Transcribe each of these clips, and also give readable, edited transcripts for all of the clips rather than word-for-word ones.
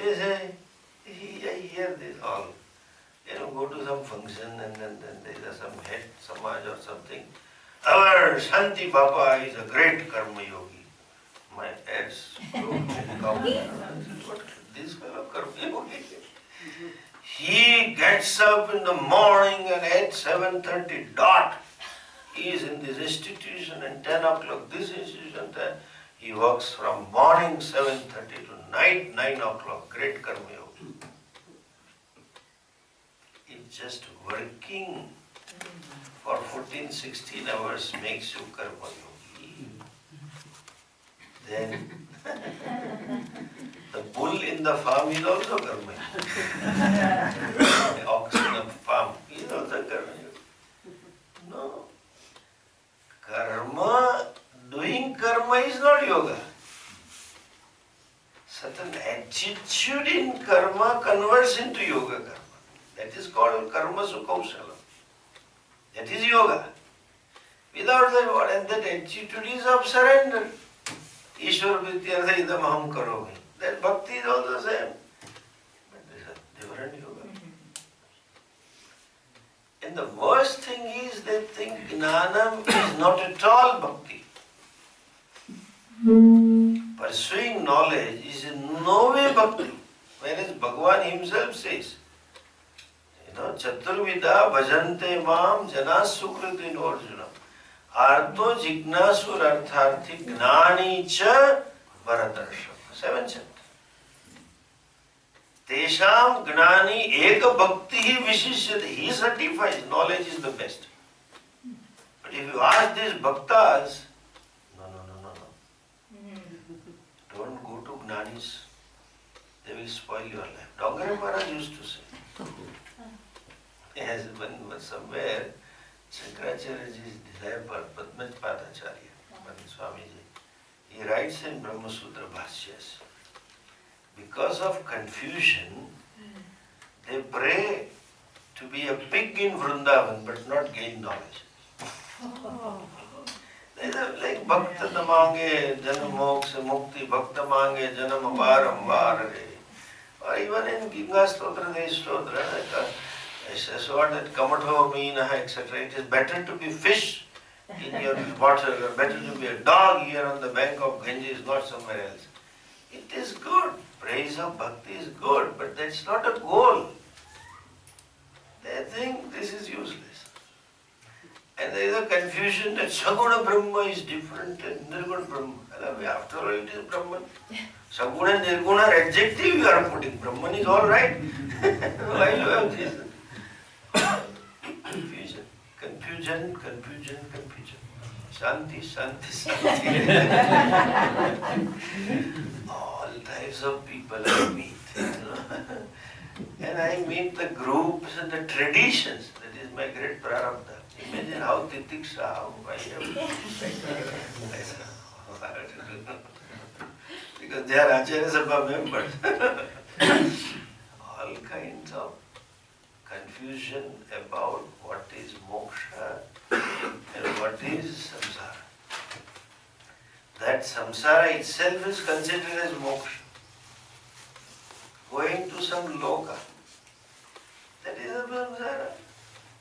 they say, I hear this all. Go to some function and then there is some head, Samaj or something. Our Shanti Baba is a great karma yogi. My head's what this fellow karma yogi? He gets up in the morning and at 7:30 dot, he is in this institution and 10 o'clock this institution, he works from morning 7:30 to night 9 o'clock, great karma yogi. It's just working for 14-16 hours makes you karma yogi. Then the bull in the farm is also karma yogi. The ox in the farm is also karma yogi. No. Karma, doing karma is not yoga. Certain attitude in karma converts into yoga karma. That is called karma sukhausala. That is yoga. Without that, what? And that attitude is of surrender. Ishwar vidyartha idam aham karomi. That bhakti is all the same. But this is a different yoga. And the worst thing is they think jnanam is not at all bhakti. Pursuing knowledge is in no way bhakti. Whereas Bhagavan himself says, Chaturvida bhajante mam janas sukritin Arjuna. Arto jignasur artharthi gnani cha bharatarsham. 7 chapters. Tesham gnani eka bhakti vishishyate. He certifies knowledge is the best. But if you ask these bhaktas, no. Don't go to gnanis. They will spoil your life. Dongare Maharaj used to say. Yes, when somewhere Shankaracharyaji's disciple, Parmatmananda, Swami, he writes in Brahma Sutra Bhashyas, because of confusion, they pray to be a pig in Vrindavan but not gain knowledge. They are like Bhakta mange janam moksha mukti, Bhakta mange janam avaram varare. Or even in Ginga Stotra, they stotra, so what that kamatho meena, etc. It is better to be fish in your water, or better to be a dog here on the bank of Ganges, not somewhere else. It is good. Praise of bhakti is good, but that's not a goal. They think this is useless. And there is a confusion that Saguna Brahma is different and Nirguna Brahma. After all, it is Brahman. Saguna and Nirguna are adjective you are putting. Brahman is all right. Why you have this? Confusion. Shanti. All types of people I meet. And I meet the groups and the traditions. That is my great prarabdha. Imagine how Titiksha, how I have. Because they are Acharya Sabha members. All kinds of confusion about what is moksha and what is samsara. That samsara itself is considered as moksha. Going to some loka, that is a samsara.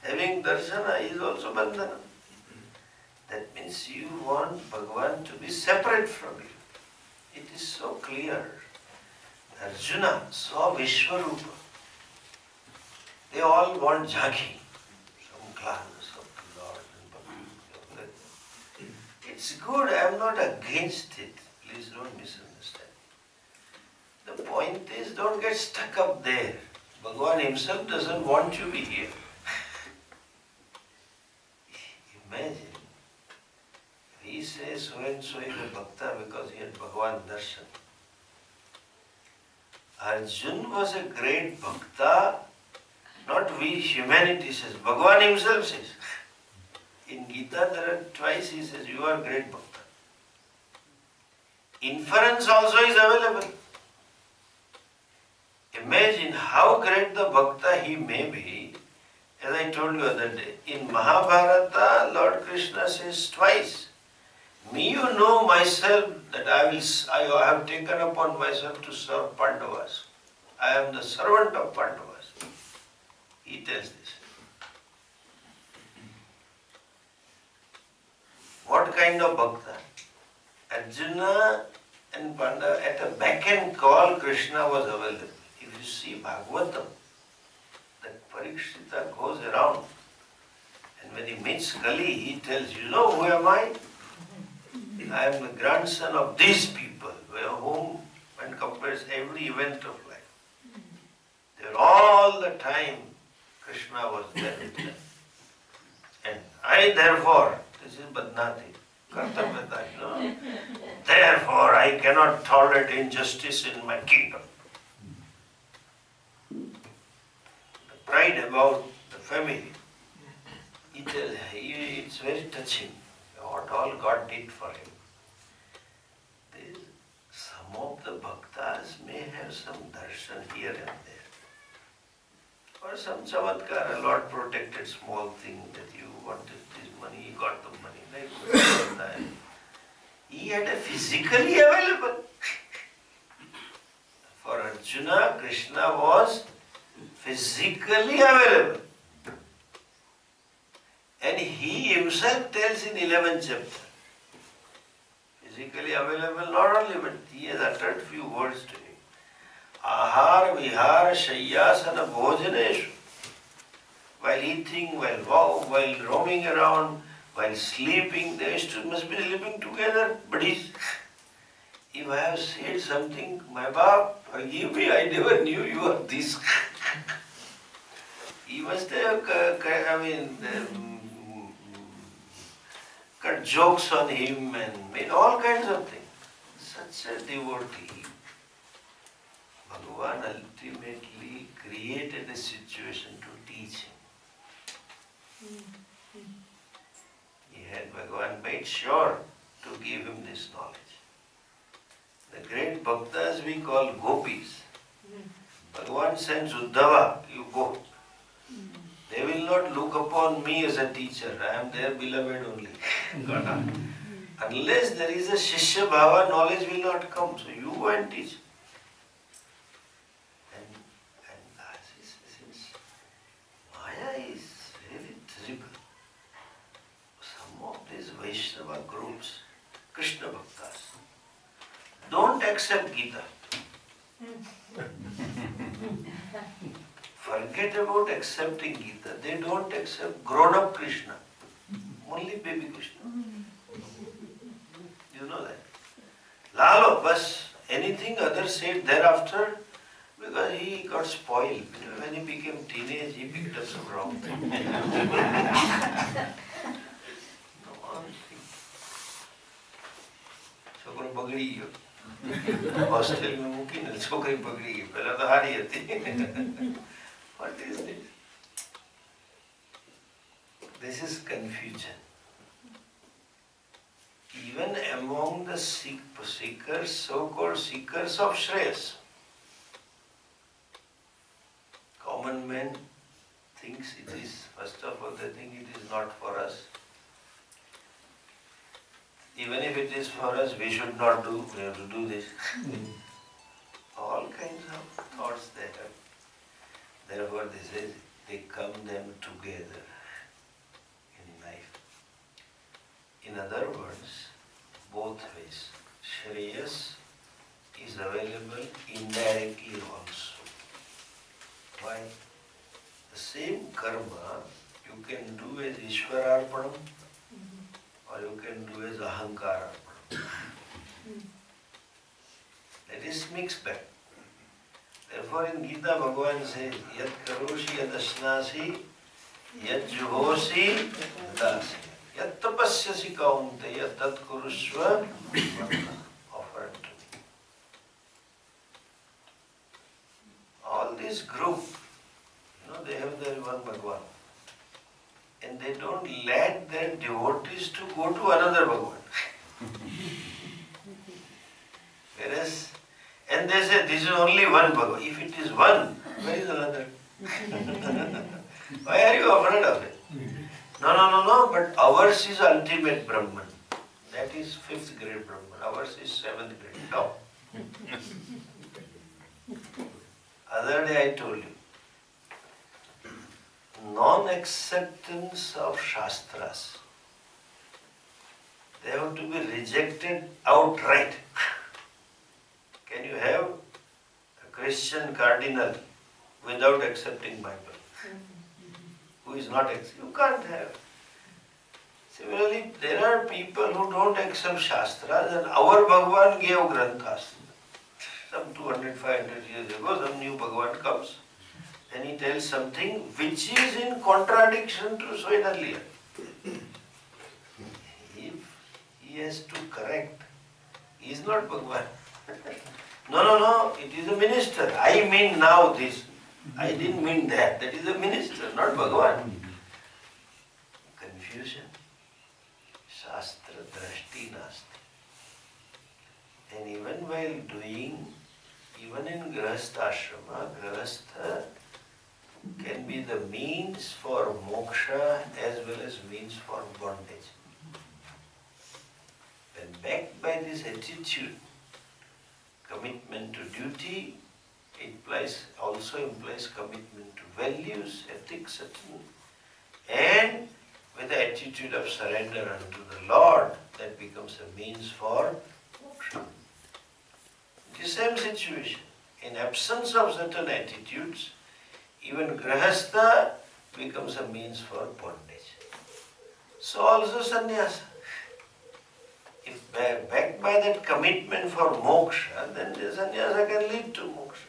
Having darshana is also bandhana. That means you want Bhagavan to be separate from you. It is so clear. Arjuna saw Vishwarupa. They all want jhaki, some glance of the Lord and Bhakti. It's good, I am not against it. Please don't misunderstand. The point is, don't get stuck up there. Bhagavan himself doesn't want you to be here. Imagine, he says so and so is a bhakta because he had Bhagavan darshan. Arjuna was a great bhakta. Not we, humanity says. Bhagavan himself says. In Gita there are twice he says, you are great bhakta. Inference also is available. Imagine how great the bhakta he may be. As I told you other day, in Mahabharata, Lord Krishna says twice, me you know myself that I have taken upon myself to serve Pandavas. am the servant of Pandavas. He tells this. What kind of bhakta? Arjuna and Pandava, at a beck and call, Krishna was available. If you see Bhagavatam, that Parikshita goes around, and when he meets Kali, he tells, you know who am I? I am the grandson of these people, whom one compares every event of life. They were all the time, Krishna was there with them. And I therefore, this is Badnati, Kathopanishad, you know. Therefore, I cannot tolerate injustice in my kingdom. The pride about the family. It's very touching what all God did for him. Some of the bhaktas may have some darshan here and there. Or some chamatkar, Lord protected small thing that you wanted this money, he got the money. Like he had a physically available. For Arjuna, Krishna was physically available. And he himself tells in 11th chapter, physically available not only, but he has uttered few words to him. Ahar, vihar, shayyasana, bhojaneshu. While eating, while roaming around, while sleeping, they must be living together. But if I have said something, my Bab, forgive me, I never knew you are this. He must have, cut jokes on him and made all kinds of things. Such a devotee. Bhagavan ultimately created a situation to teach him. Bhagavan made sure to give him this knowledge. The great bhaktas we call gopis. Bhagavan sends Uddhava, you go. They will not look upon me as a teacher. I am their beloved only. Unless there is a Shishya Bhava, knowledge will not come. So you go and teach. And since Maya is really terrible, some of these Vaishnava groups, Krishna Bhaktas, don't accept Gita. Forget about accepting Gita. They don't accept grown-up Krishna. Only baby Krishna. You know that. Lalo, bas, anything others said thereafter, because he got spoiled. When he became teenage, he picked up some wrong thing. छोकरो बगड़ी गयो hostel में मूकी ने छोकरी बगड़ी गई पहले तो हारी थी. What is this? This is confusion. Even among the seekers, so-called seekers of Shreyas, common man thinks it is, first of all they think it is not for us. Even if it is for us, we should not do, we have to do this. All kinds of thoughts there. Therefore, they come them together in life. In other words, both ways. Shreyas is available indirectly also. Why? The same karma you can do as Ishwararpanam or you can do as Ahankararpanam. That is mixed bag. Therefore in Gita Bhagavan says, Yat karoshi yat asnasi, yat juhosi dasi, yat tapasyasi kaunteya tat kurushva, offer it to me. All this group, they have their one Bhagavan. And they don't let their devotees to go to another Bhagavan. Whereas, and they say, this is only one Bhagavan. If it is one, where is another? Why are you afraid of it? No, but ours is ultimate Brahman. That is 5th grade Brahman. Ours is 7th grade. No. Other day I told you, non-acceptance of Shastras, they have to be rejected outright. Can you have a Christian cardinal without accepting Bible? Who is not accepting? You can't have. Similarly, there are people who don't accept Shastras, and our Bhagavan gave Granthas. Some 200, 500 years ago, some new Bhagavan comes and he tells something which is in contradiction to so earlier. He has to correct. He is not Bhagavan. No, it is a minister. I mean now this. I didn't mean that. That is a minister, not Bhagavan. Confusion. Shastra drashti nasti. And even while doing, even in Grahastha ashrama, Grahastha can be the means for moksha as well as means for bondage. When backed by this attitude, commitment to duty, also implies commitment to values, ethics, and with the attitude of surrender unto the Lord, that becomes a means for moksha. The same situation. In absence of certain attitudes, even Grahastha becomes a means for bondage. So also sannyasa. If backed by that commitment for moksha, then the sannyasa can lead to moksha.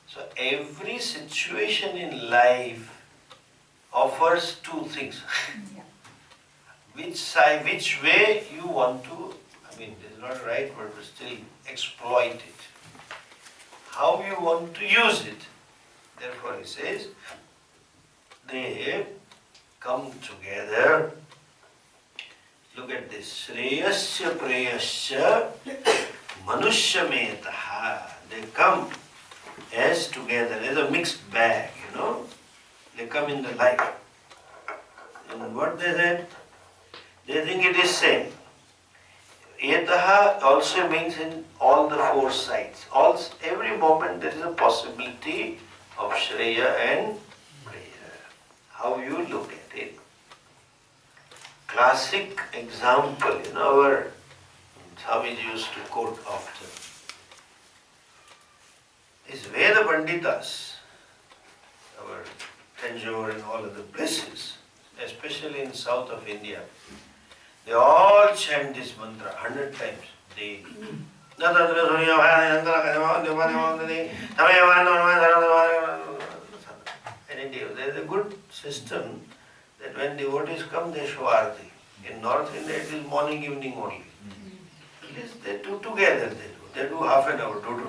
So every situation in life offers two things. Which way you want to, this is not right, but still exploit it. How you want to use it. Therefore he says, they come together. Look at this. Shreyasya preyasya manushyametaha. They come as together, as a mixed bag, They come in the life. And what they said? They think it is same. Etaha also means in all the four sides. Every moment there is a possibility of Shreya and Preya. How you look at it. Classic example, our Swami used to quote often. Is Veda Panditas, our Tanjore and all other places, especially in south of India, they all chant this mantra 100 times daily. And India, there is a good system that when devotees come, they show arati. In North India, it is morning, evening only. At least they do together. They do half an hour, do,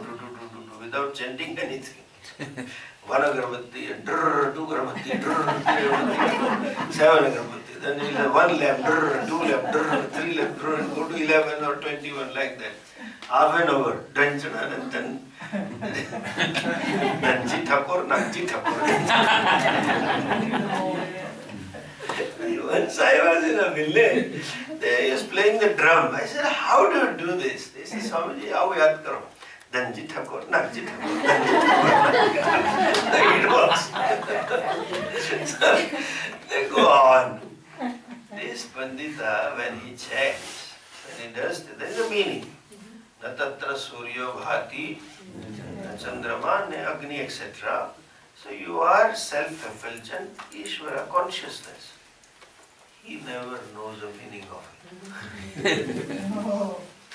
without chanting anything. One agarbatti, two agarbatti, three agarbatti, 7 agarbatti. Then you'll have 1 lamp, 2 lamp, 3 lamp, and go to 11 or 21 like that. Half an hour, danchana and then Nanji Thakur, Nanji Thakur. Once I was in a village, they was playing the drum. I said, how do you do this? They said, Swamiji, how we yaad karo? Nanji Thakur, Nanji Thakur, Nanji Thakur. It works. So they go on. This Pandita, when he chants, when he does, there is a meaning. Natatra Suryo Bhati, Chandrama, Agni, etc. So you are self-effulgent, Ishvara, consciousness. He never knows the meaning of it.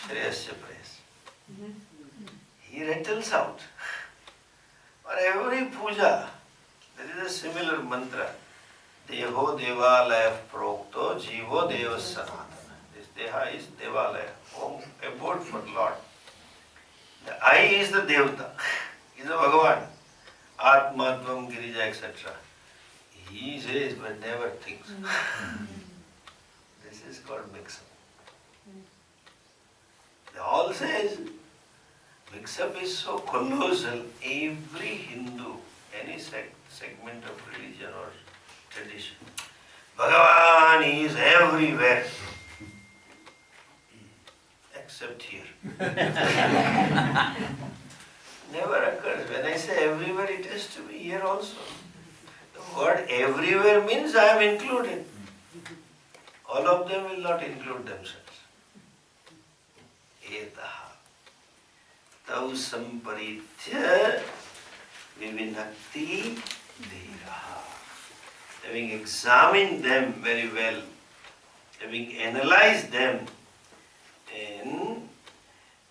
Shreyasya praise. He rattles out. For every puja, there is a similar mantra. Deho Devalaya Prokto, Jivo Deva Sanatana. This Deha is Devalaya, home, abode for Lord. The I is the Devata, is the Bhagavan, Atmatvam, Girija, etc. He says but never thinks. This is called mix-up. They all says mix-up is so colossal, every Hindu, any segment of religion or tradition, Bhagavan is everywhere. Except here. Never occurs. When I say everywhere, it has to be here also. The word everywhere means I am included. All of them will not include themselves. Etaha. Tau samparitya vivinakti dhiraha. Having examined them very well, having analyzed them, and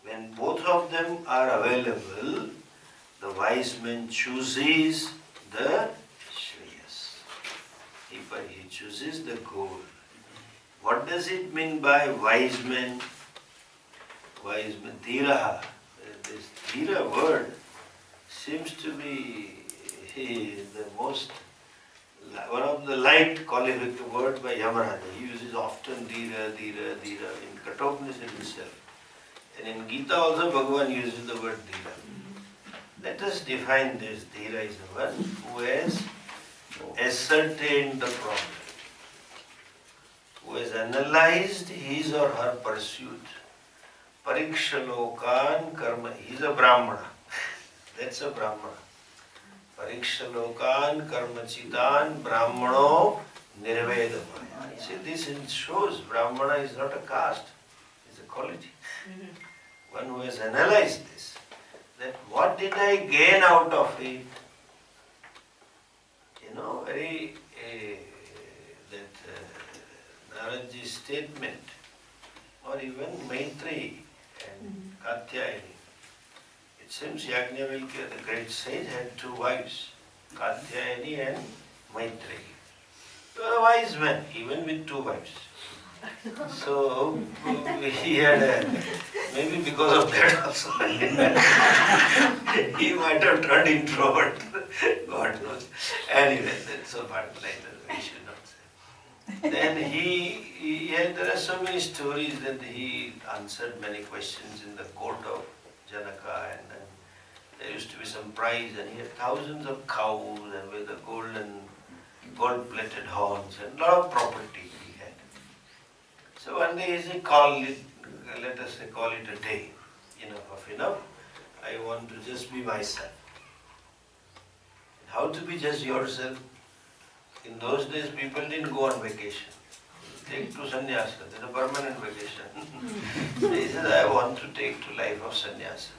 when both of them are available, the wise man chooses the Shreyas. He chooses the goal. What does it mean by wise man? Wise man, dhiraha. This dhira word seems to be the most, one of the light qualified word by Yamaraja. He uses often dhira, dhira, dhira in Kathopanishad itself. And in Gita also Bhagavan uses the word dhira. Let us define this. Dhira is the one who has ascertained the problem, who has analyzed his or her pursuit. Parikshalokan karma. He is a Brahmana. That's a Brahmana. Parikshalokan karmachitan Brahmano nirvedamaya. See, this shows Brahmana is not a caste, it's a quality. One who has analyzed this, that what did I gain out of it? You know, Naradji's statement, or even Maitreyi and Katyayani. It seems Yajnavalkya, the great sage, had two wives, Katyayani and Maitreyi. He was a wise man, even with two wives. So he had maybe because of that also, he might have turned introvert. God knows. Anyway, that's a part later, we should not say. Then there are so many stories that he answered many questions in the court of Janaka, and then there used to be some prize, and he had thousands of cows and with the gold-plated horns and a lot of property he had. So one day he said, let us say, call it a day. Enough. I want to just be myself. How to be just yourself? In those days, people didn't go on vacation. Take to sannyasa, that's a permanent vacation. So he says, I want to take to life of sannyasa.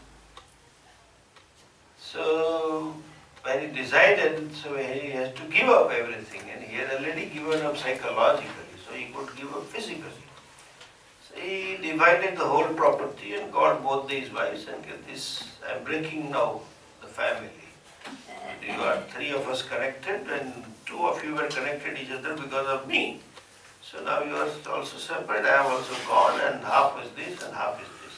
So when he decided, so he has to give up everything, and he had already given up psychologically, so he could give up physically. So he divided the whole property and called both these wives and said, this, I am breaking now the family. You are three of us connected, and two of you were connected each other because of me. So now you are also separate, I am also gone, and half is this and half is this.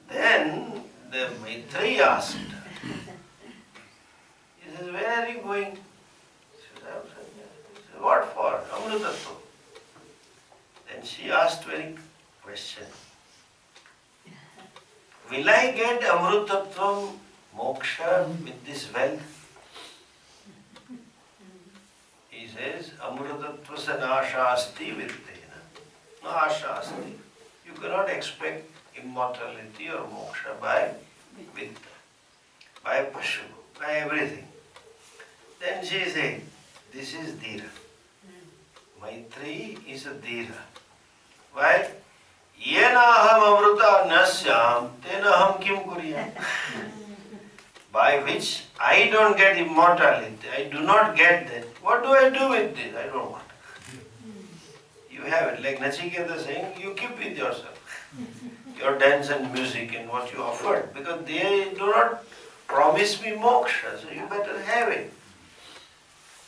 Then the Maitreyi asked, he says, where are you going? She says, I am sannyasa. He says, what for? Amrutattva. Then she asked very question, will I get Amrutattvam, moksha with this wealth? He says, Amrutattva sanasha asti vittena. No asha asti. You cannot expect immortality or moksha by vitta, by pashu, by everything. Then she said, this is dhira. Maitreyi is a dhira. Why? Yena aham amruta nasyam, tena aham kim kuriyam. By which I don't get immortality, I do not get that. What do I do with this? I don't want. You have it, like Nachiketa saying, you keep with yourself. Your dance and music and what you offered, because they do not promise me moksha, so you better have it.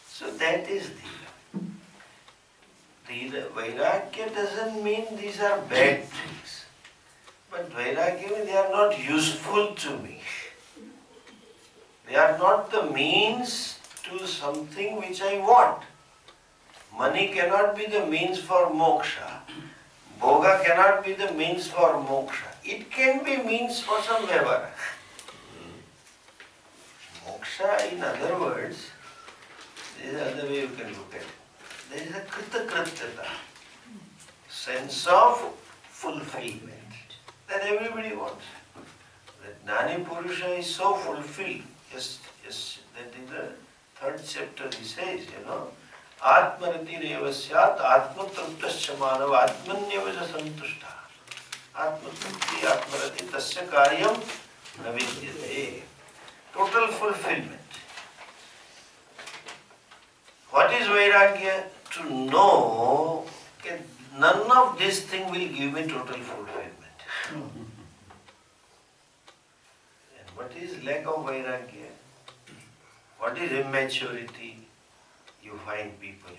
So that is dhira. Dhira, Vairagya doesn't mean these are bad things. But Vairagya means they are not useful to me. They are not the means to something which I want. Money cannot be the means for moksha. Bhoga cannot be the means for moksha. It can be means for some vyavara. Moksha, in other words, there is another way you can look at it. There is a kritakrityata, sense of fulfillment that everybody wants. That Jnani Purusha is so fulfilled. Yes, that in the third chapter he says, Atmarati revasyat atmatruptasya manav atmanyavaja santushta. Atmatrupti atmarati tasya karyam navidyate. Total fulfillment. What is Vairagya? To know that none of this thing will give me total fulfillment. And what is lack of Vairagya? What is immaturity? You find people,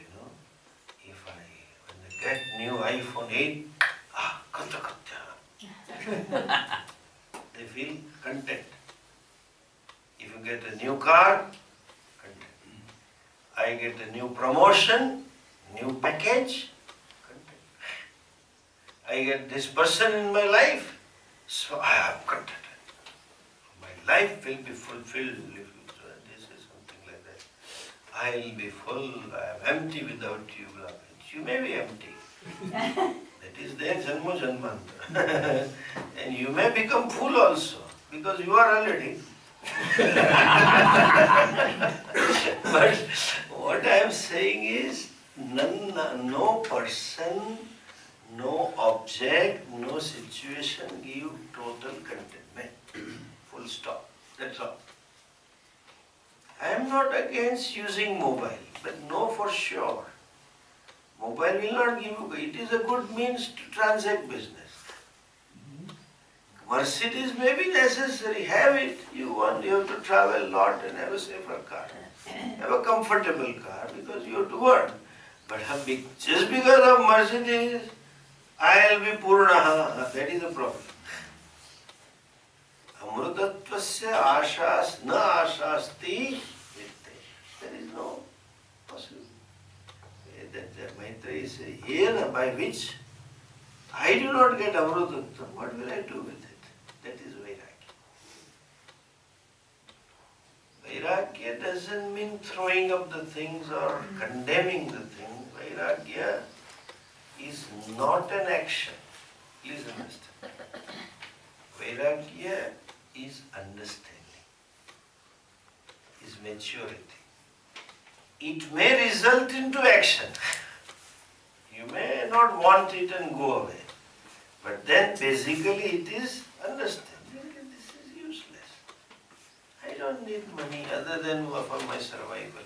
if when they get new iPhone 8, they feel content. If you get a new car, content. I get a new promotion, new package, content. I get this person in my life, so I am contented. My life will be fulfilled. This is something like that. I will be full, I am empty without you. You may be empty. That is their janma janmantra. And you may become full also, because you are already. But what I am saying is, no person, no object, no situation give total contentment. Full stop. That's all. I am not against using mobile, but know for sure. Mobile will not give you, it is a good means to transact business. Mercedes may be necessary, have it. You have to travel a lot and have a safer car. Have a comfortable car because you have to work. But just because of Mercedes, I will be Purnaha. That is the problem. Amrutatvasya ashas na ashasti vitte. There is no possibility. That Maitreyi says, here by which I do not get Amrutattva, what will I do with it? That is Vairagya. Vairagya doesn't mean throwing up the things or condemning the things. Vairagya is not an action. Please understand. Vairagya is understanding, is maturity. It may result into action. You may not want it and go away. But then basically it is understanding that this is useless. I don't need money other than for my survival.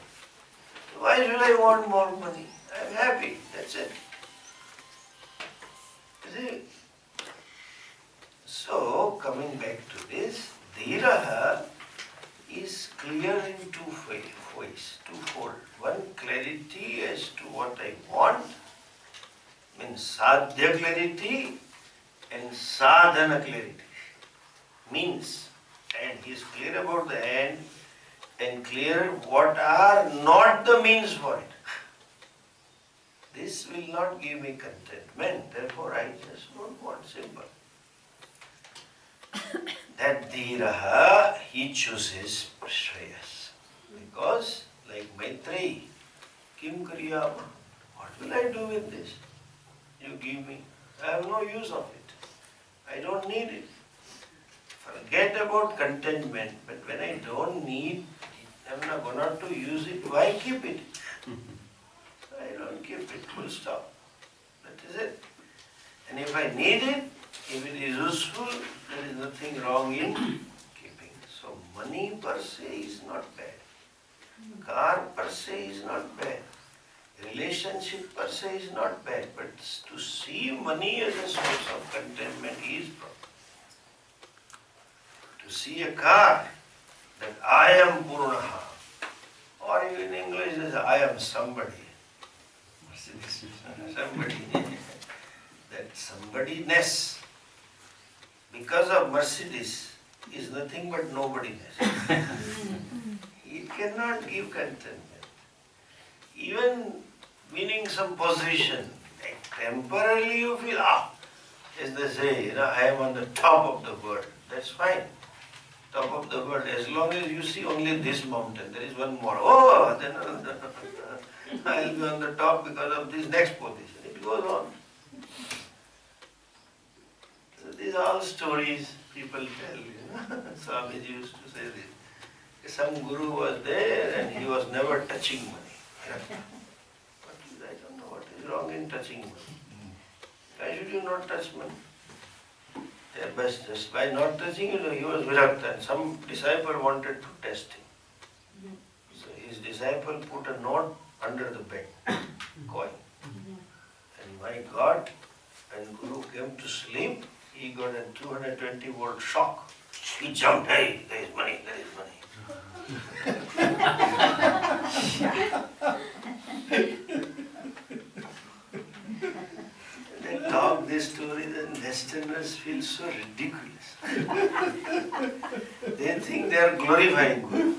Why should I want more money? I am happy. That's it. You see? So, coming back to this, Dhiraha is clear in two ways, twofold. One, clarity as to what I want, means sadhya clarity and sadhana clarity. Means, and he is clear about the end and clear what are not the means for it. This will not give me contentment, therefore I just don't want simple. That Dhiraha, he chooses Shreyas. Because, like Maitreyi, Kim Kariyama, what will I do with this? You give me. I have no use of it. I don't need it. Forget about contentment, but when I don't need it, I'm not going to use it, why keep it? I don't keep it, full stop. That is it. And if I need it, if it is useful, there is nothing wrong in keeping. So money per se is not bad. Car per se is not bad. Relationship per se is not bad. But to see money as a source of contentment is problem. To see a car, that I am Purnaha, or in English it is I am somebody. Somebody. That somebody-ness, because of Mercedes, is nothing but nobodyness. It cannot give contentment. Even winning some position, like temporarily you feel, as they say, I am on the top of the world. That's fine. Top of the world, as long as you see only this mountain, there is one more. Oh, then I will be on the top because of this next position. It goes on. So these are all stories. People tell, Swamiji used to say this. Some guru was there and he was never touching money. But I don't know what is wrong in touching money. Why should you not touch money? Just by not touching it, he was virakta, and some disciple wanted to test him. So his disciple put a note under the bed, coin. And my God, when Guru came to sleep, he got a 220-volt shock. He jumped, hey, there is money, there is money. They talk this story, then Westerners feel so ridiculous. They think they are glorifying Guru.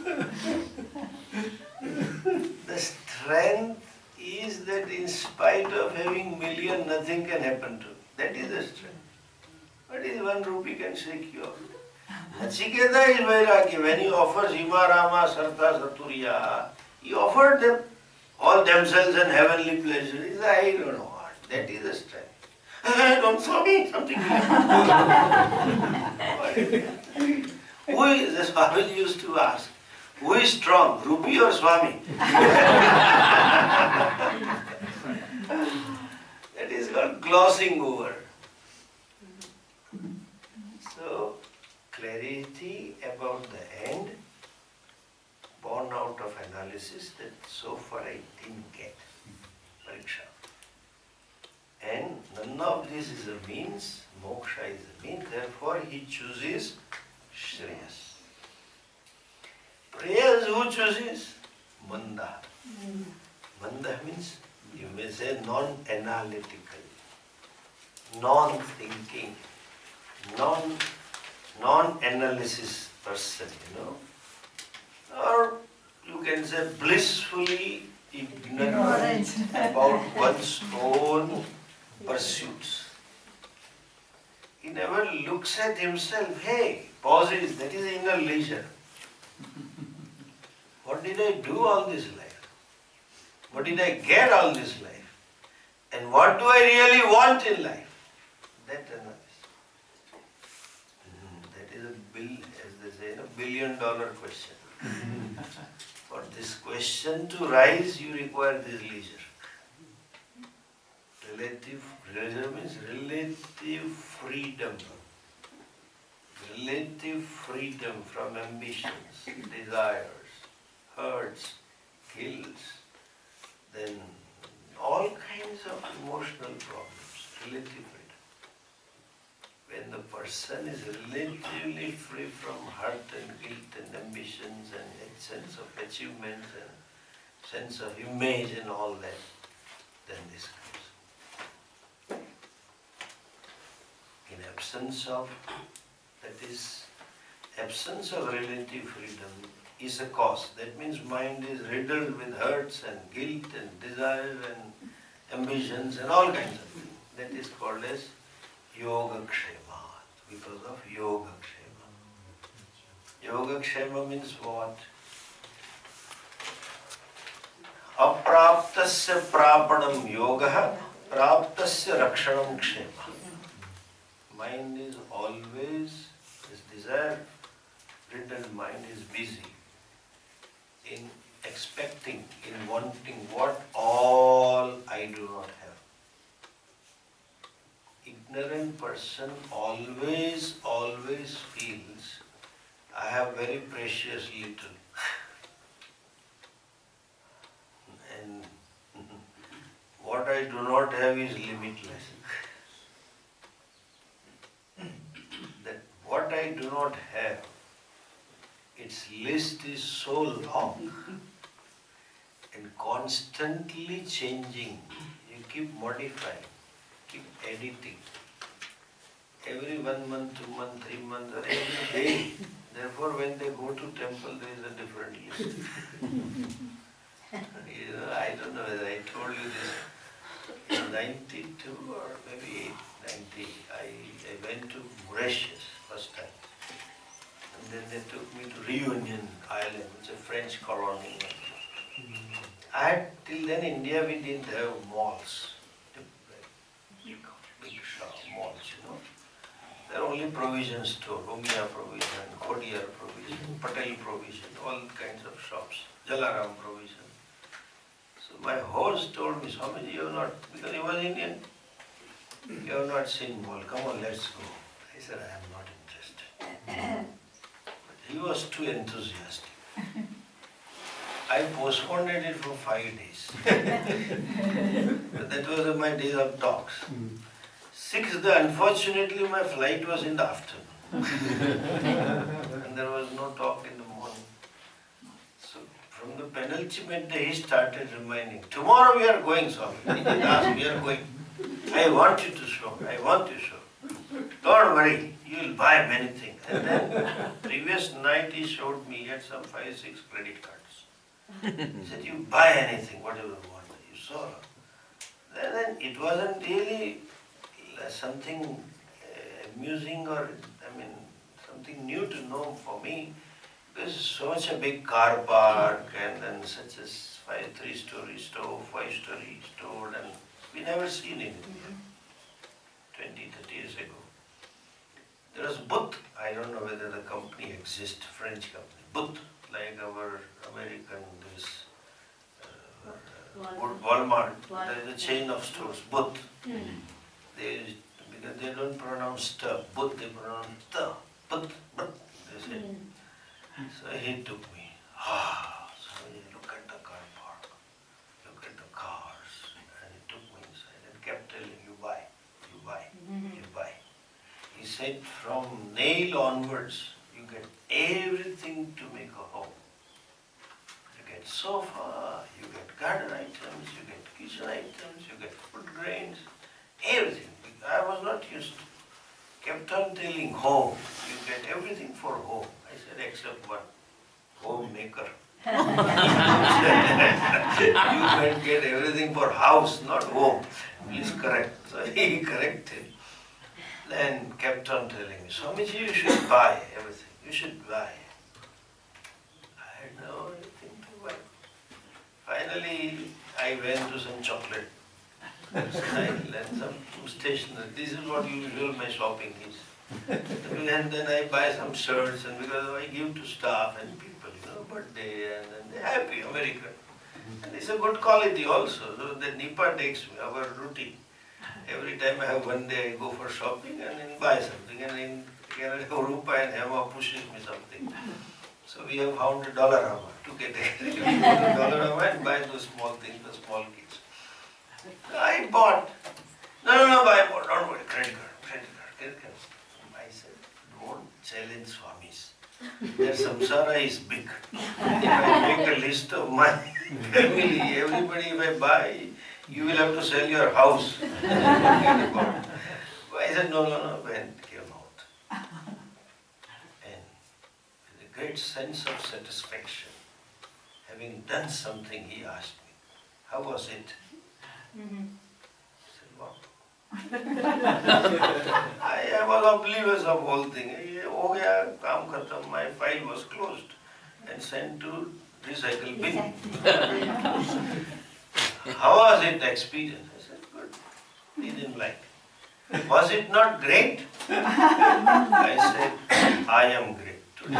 The strength is that in spite of having million, nothing can happen to me. That is the strength. What is 1 rupee can shake you off? Nachiketa is Vairagya. When he offers Himarama, Sartha, Saturiya, he offered them all themselves and heavenly pleasure. He said, I don't know what. That is the strength. Don't show me something. Who is, the Swami used to ask, who is strong, Rupee or Swami? That is called glossing over. So, clarity about the end, born out of analysis that so far I didn't get. Pariksha. And none of this is a means, moksha is a means, therefore he chooses Shreyas. Prayers who chooses? Manda. Manda means, you may say non-analytical, non-thinking, non-analysis person, or you can say blissfully ignorant about one's own pursuits. He never looks at himself, hey, pauses, that is inner leisure. What did I do all this life? What did I get all this life? And what do I really want in life? That analysis. That is a as they say, $1 billion question. For this question to rise, you require this leisure. Relative leisure means relative freedom. Relative freedom from ambitions, desires, hurts, guilts, then all kinds of emotional problems, relative freedom. When the person is relatively free from hurt and guilt and ambitions and sense of achievements and sense of image and all that, then this comes. In absence of, that is, absence of relative freedom is a cause. That means mind is riddled with hurts and guilt and desires and ambitions and all kinds of things. That is called as Yogakshema, because of Yogakshema. Yogakshema means what? Apraptasya prapanam yogaha, praptasya rakshanam kshema. Mind is always, this desire-ridden mind is busy in expecting, in wanting what all I do not have. Ignorant person always feels, I have very precious little. And what I do not have is limitless. That what I do not have, its list is so long and constantly changing. You keep modifying, keep editing. Every 1 month, 2 months, 3 months, or every day. Therefore, when they go to temple, there is a different list. I don't know whether I told you this. In 92 or maybe 90, I went to Mauritius first time. And then they took me to Reunion Island, which is a French colony. Till then India, we didn't have malls. Big shop malls, There are only provision store, Umia provision, Khodiyar provision, Patel provision, all kinds of shops, Jalaram provision. So my host told me, Swamiji, you have not, because he was Indian, you have not seen mall, come on, let's go. I said, I am not interested. But he was too enthusiastic. I postponed it for 5 days. But that was my days of talks. 6th, unfortunately, my flight was in the afternoon. And there was no talk in the morning. So from the penultimate day, he started reminding, tomorrow we are going, Swami. He didn't ask, we are going. I want you to show, I want you to show. Don't worry, you will buy many things. And then, previous night he showed me, he had some 5-6 credit cards. He said, you buy anything, whatever you want. You saw. Then it wasn't really something amusing or, something new to know for me. Because so much a big car park and then such as 3-story stove, 5-story stove, and we never seen it in India 20-30 years ago. There was Butt, I don't know whether the company exists, French company, Butt, like our American, this Walmart, there is a chain of stores, Butt. Because they don't pronounce the, Butt, they pronounce the, but, they say. So he took me, so look at the car park, look at the cars, and he took me inside and kept telling, you buy, you buy, you buy. He said, from nail onwards, you get everything to make a home. You get sofa, you get garden items, you get kitchen items, you get food grains, everything. I was not used to. Kept on telling home, you get everything for home. I said, except one, homemaker. You can get everything for house, not home. Please correct. So he corrected. Then kept on telling me, Swamiji, you should buy everything. You should buy. I had no anything to buy. Finally, I went to some chocolate style and some stationery. This is what usual my shopping is. And then I buy some shirts, and because I give to staff and people, birthday, and then they're happy, American. And it's a good quality also. So the Nipa takes me, our routine. Every time I have one day, I go for shopping and then buy something. And in Canada, Rupa and Hema pushes me something. So we have found a Dollarama to get we go to Dollarama and buy those small things for small kids. I bought. No, buy more. Don't worry. Credit card. I said, don't challenge Swamis. Their samsara is big. If I make a list of my family, everybody, if I buy, you will have to sell your house. I said, no, when came out. And with a great sense of satisfaction, having done something, he asked me, how was it? I said, what? I was oblivious of whole thing. Oh yeah, kaam khatam. My file was closed and sent to recycle bin. How was it experience? I said, good. He didn't like. Was it not great? I said, I am great today.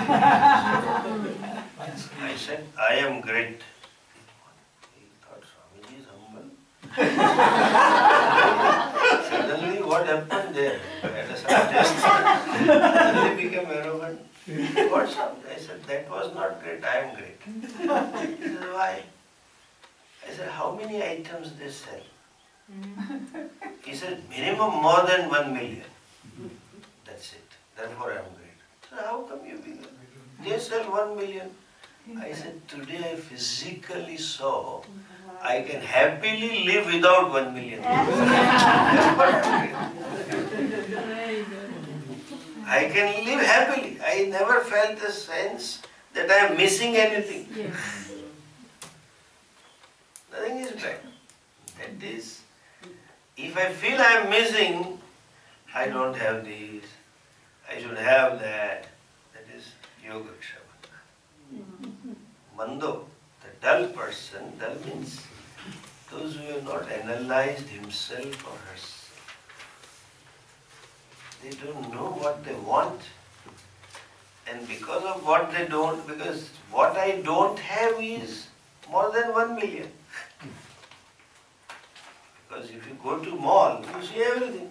I said, I am great. He thought Swamiji is humble. Suddenly what happened there? I had a suggestion. Suddenly became arrogant. What's up? I said, that was not great, I am great. He said, why? I said, how many items they sell? He said, minimum more than 1 million. That's it. Therefore I am great. So how come you begin? They sell 1 million. I said, today I physically saw I can happily live without 1 million. I can live happily. I never felt the sense that I am missing anything. Nothing is bad. That is, if I feel I am missing, I don't have this, I should have that. That is yoga kshamata. Mando, the dull person, dull means those who have not analyzed himself or herself. They don't know what they want. And because of what they don't, because what I don't have is more than 1 million. Because if you go to mall, you see everything.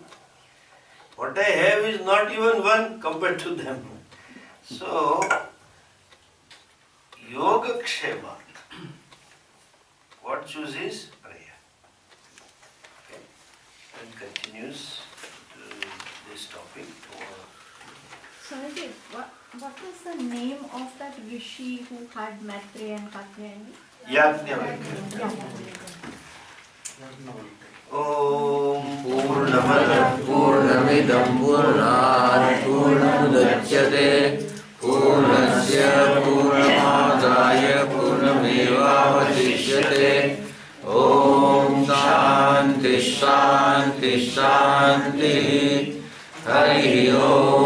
What I have is not even one compared to them. So, Yoga Kshema. What chooses? Prayer. Okay. And continues to this topic. Swamiji, what was the name of that rishi who had Maitreya and Katyayani? Yajnavalkya. Om Purnamada Purnamidam Purnat Purnamudachyate Purnasya Purnamadaya Purnamevavadishyate Om Shanti Shanti Shanti Hari Om